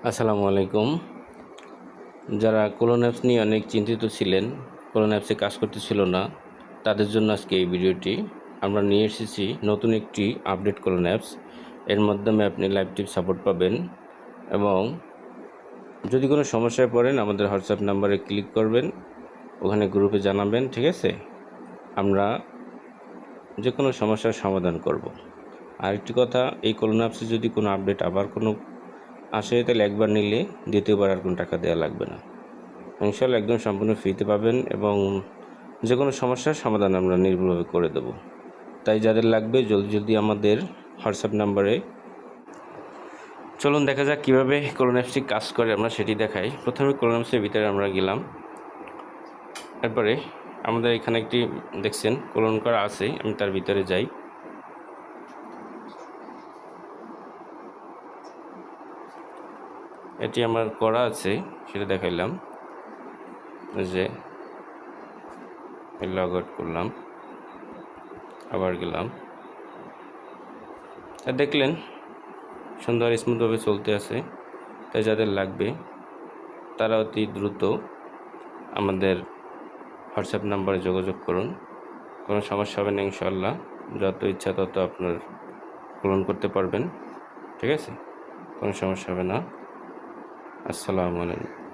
আসসালামু আলাইকুম। যারা কোলন অ্যাপস নিয়ে অনেক চিন্তিত ছিলেন, কোলন অ্যাপসে কাজ করতেছিল না, তাদের জন্য আজকে এই ভিডিওটি। আমরা নিয়ে এসেছি নতুন একটি আপডেট কোলন অ্যাপস। এর মাধ্যমে আপনি লাইভ টিপ সাপোর্ট পাবেন এবং যদি কোনো সমস্যায় পড়েন আমাদের হোয়াটসঅ্যাপ নাম্বারে ক্লিক করবেন, ওখানে গ্রুপে জানাবেন, ঠিক আছে? আমরা যে কোনো সমস্যার সমাধান করব। আরেকটি কথা, এই কোলন অ্যাপসে যদি কোনো আপডেট আবার কোনো আসে, তাহলে একবার নিলে দ্বিতীয়বার আর কোনো টাকা দেওয়া লাগবে না। ইনশাআল্লাহ একদম সম্পূর্ণ ফ্রিতে পাবেন এবং যে কোনো সমস্যার সমাধান আমরা নির্ভুলভাবে করে দেব। তাই যাদের লাগবে জলদি জলদি আমাদের হোয়াটসঅ্যাপ নাম্বারে। চলুন দেখা যাক কীভাবে কোলন অ্যাপসটি কাজ করে, আমরা সেটি দেখাই। প্রথমে কোলন অ্যাপসের ভিতরে আমরা গেলাম। এরপরে আমাদের এখানে একটি দেখছেন কোলন করা আছে, আমি তার ভিতরে যাই। এটি আমার করা আছে, সেটা দেখাইলাম। যে লগ আউট করলাম, আবার গেলাম, দেখলেন সুন্দর স্মুথভাবে চলতে আছে। তাই যাদের লাগবে তারা অতি দ্রুত আমাদের হোয়াটসঅ্যাপ নাম্বারে যোগাযোগ করুন। কোনো সমস্যা হবে না ইনশাআল্লাহ। যত ইচ্ছা তত আপনার পূরণ করতে পারবেন, ঠিক আছে? কোনো সমস্যা হবে না। আসসালামু আলাইকুম।